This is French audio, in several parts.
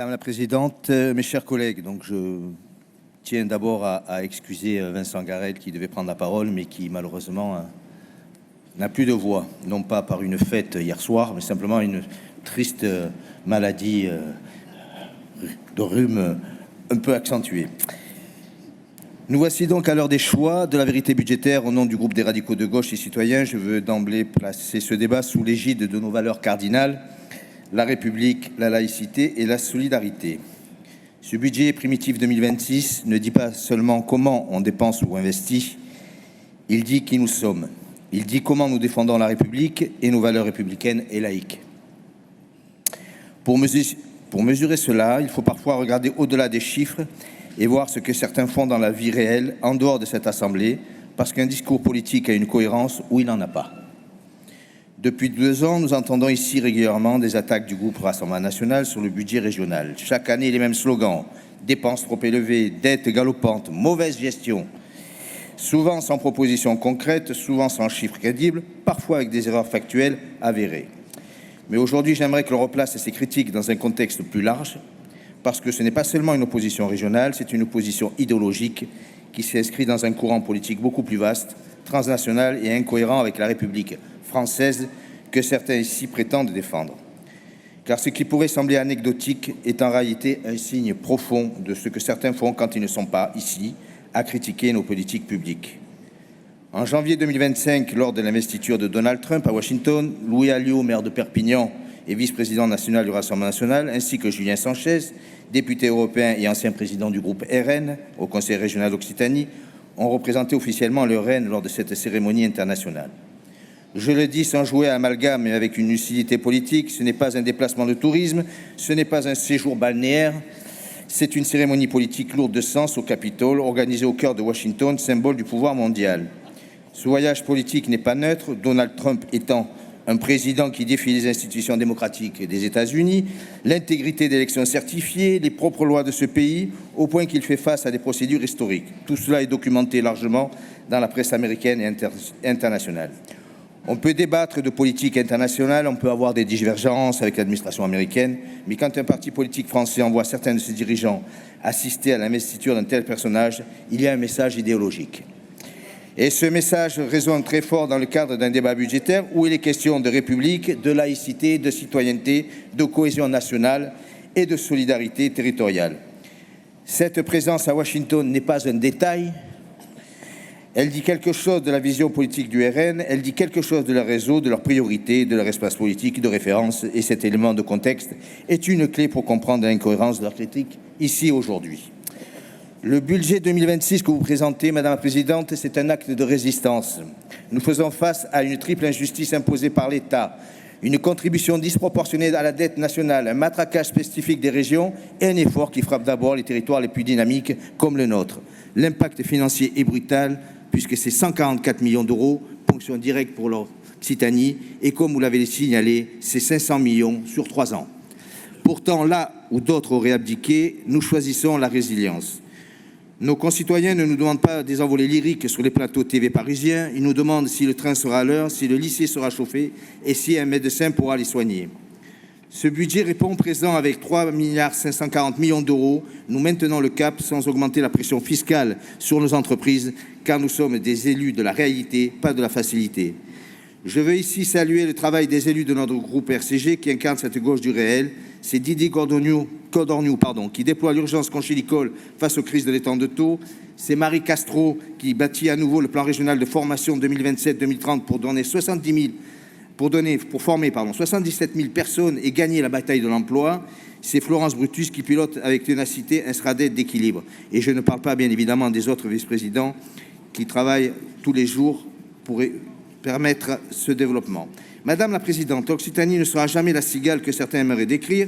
Madame la Présidente, mes chers collègues, donc je tiens d'abord à excuser Vincent Garel qui devait prendre la parole, mais qui malheureusement n'a plus de voix, non pas par une fête hier soir, mais simplement une triste maladie de rhume un peu accentuée. Nous voici donc à l'heure des choix de la vérité budgétaire. Au nom du groupe des radicaux de gauche et citoyens, je veux d'emblée placer ce débat sous l'égide de nos valeurs cardinales, la République, la laïcité et la solidarité. Ce budget primitif 2026 ne dit pas seulement comment on dépense ou investit, il dit qui nous sommes. Il dit comment nous défendons la République et nos valeurs républicaines et laïques. Pour mesurer cela, il faut parfois regarder au-delà des chiffres et voir ce que certains font dans la vie réelle, en dehors de cette Assemblée, parce qu'un discours politique a une cohérence où il n'en a pas. Depuis 2 ans, nous entendons ici régulièrement des attaques du groupe Rassemblement national sur le budget régional. Chaque année, les mêmes slogans, dépenses trop élevées, dettes galopantes, mauvaise gestion. Souvent sans propositions concrètes, souvent sans chiffres crédibles, parfois avec des erreurs factuelles avérées. Mais aujourd'hui, j'aimerais que l'on replace ces critiques dans un contexte plus large, parce que ce n'est pas seulement une opposition régionale, c'est une opposition idéologique qui s'inscrit dans un courant politique beaucoup plus vaste, transnational et incohérent avec la République française que certains ici prétendent défendre. Car ce qui pourrait sembler anecdotique est en réalité un signe profond de ce que certains font quand ils ne sont pas ici à critiquer nos politiques publiques. En janvier 2025, lors de l'investiture de Donald Trump à Washington, Louis Alliot, maire de Perpignan et vice-président national du Rassemblement national, ainsi que Julien Sanchez, député européen et ancien président du groupe RN au Conseil régional d'Occitanie, ont représenté officiellement le RN lors de cette cérémonie internationale. Je le dis sans jouer à amalgame mais avec une lucidité politique, ce n'est pas un déplacement de tourisme, ce n'est pas un séjour balnéaire, c'est une cérémonie politique lourde de sens au Capitole, organisée au cœur de Washington, symbole du pouvoir mondial. Ce voyage politique n'est pas neutre, Donald Trump étant un président qui défie les institutions démocratiques des États-Unis, l'intégrité d'élections certifiées, les propres lois de ce pays, au point qu'il fait face à des procédures historiques. Tout cela est documenté largement dans la presse américaine et internationale. On peut débattre de politique internationale, on peut avoir des divergences avec l'administration américaine, mais quand un parti politique français envoie certains de ses dirigeants assister à l'investiture d'un tel personnage, il y a un message idéologique. Et ce message résonne très fort dans le cadre d'un débat budgétaire où il est question de république, de laïcité, de citoyenneté, de cohésion nationale et de solidarité territoriale. Cette présence à Washington n'est pas un détail. Elle dit quelque chose de la vision politique du RN, elle dit quelque chose de leur réseau, de leurs priorités, de leur espace politique de référence, et cet élément de contexte est une clé pour comprendre l'incohérence de leur critique ici aujourd'hui. Le budget 2026 que vous présentez, Madame la Présidente, c'est un acte de résistance. Nous faisons face à une triple injustice imposée par l'État, une contribution disproportionnée à la dette nationale, un matraquage spécifique des régions et un effort qui frappe d'abord les territoires les plus dynamiques comme le nôtre. L'impact financier est brutal puisque c'est 144 millions d'euros, ponction directe pour l'Occitanie, et comme vous l'avez signalé, c'est 500 millions sur 3 ans. Pourtant, là où d'autres auraient abdiqué, nous choisissons la résilience. Nos concitoyens ne nous demandent pas des envolées lyriques sur les plateaux TV parisiens, ils nous demandent si le train sera à l'heure, si le lycée sera chauffé et si un médecin pourra les soigner. Ce budget répond présent avec 3,540 milliards d'euros. Nous maintenons le cap sans augmenter la pression fiscale sur nos entreprises, car nous sommes des élus de la réalité, pas de la facilité. Je veux ici saluer le travail des élus de notre groupe RCG qui incarne cette gauche du réel. C'est Didier Codorniou, qui déploie l'urgence conchylicole face aux crises de l'étang de taux. C'est Marie Castro qui bâtit à nouveau le plan régional de formation 2027-2030 pour former 77 000 personnes et gagner la bataille de l'emploi. C'est Florence Brutus qui pilote avec ténacité un SRADET d'équilibre. Et je ne parle pas bien évidemment des autres vice-présidents qui travaillent tous les jours pour permettre ce développement. Madame la Présidente, l'Occitanie ne sera jamais la cigale que certains aimeraient décrire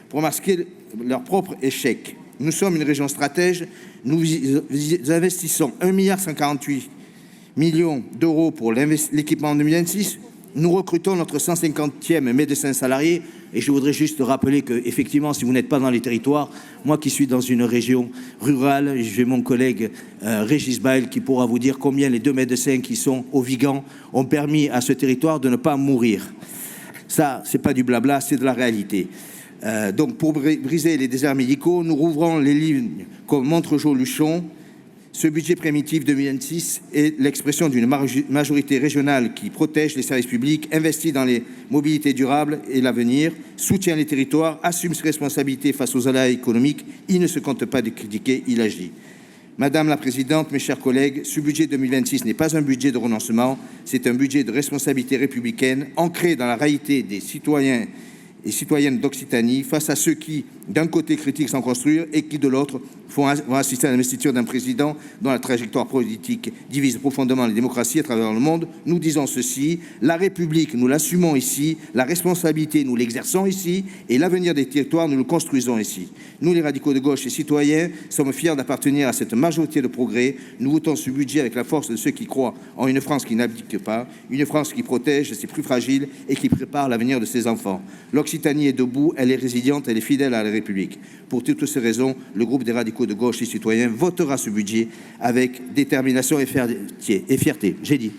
pour masquer leur propre échec. Nous sommes une région stratège, nous investissons 1,148 milliard d'euros pour l'équipement en 2026. Nous recrutons notre 150e médecin salarié et je voudrais juste rappeler que, effectivement, si vous n'êtes pas dans les territoires, moi qui suis dans une région rurale, j'ai mon collègue Régis Bael qui pourra vous dire combien les 2 médecins qui sont au Vigan ont permis à ce territoire de ne pas mourir. Ça, c'est pas du blabla, c'est de la réalité. Donc, pour briser les déserts médicaux, nous rouvrons les lignes comme Montrejau-Luchon. Ce budget primitif 2026 est l'expression d'une majorité régionale qui protège les services publics, investit dans les mobilités durables et l'avenir, soutient les territoires, assume ses responsabilités face aux aléas économiques. Il ne se compte pas de critiquer, il agit. Madame la Présidente, mes chers collègues, ce budget 2026 n'est pas un budget de renoncement, c'est un budget de responsabilité républicaine ancré dans la réalité des citoyens et citoyennes d'Occitanie face à ceux qui, d'un côté, critiquent sans construire et qui, de l'autre, vont assister à l'investiture d'un président dont la trajectoire politique divise profondément les démocraties à travers le monde. Nous disons ceci, la République, nous l'assumons ici, la responsabilité, nous l'exerçons ici, et l'avenir des territoires, nous le construisons ici. Nous, les radicaux de gauche et citoyens, sommes fiers d'appartenir à cette majorité de progrès. Nous votons ce budget avec la force de ceux qui croient en une France qui n'abdique pas, une France qui protège ses plus fragiles et qui prépare l'avenir de ses enfants. L'Occitanie est debout, elle est résiliente, elle est fidèle à la République. Pour toutes ces raisons, le groupe des radicaux de gauche et citoyens votera ce budget avec détermination et fierté. J'ai dit.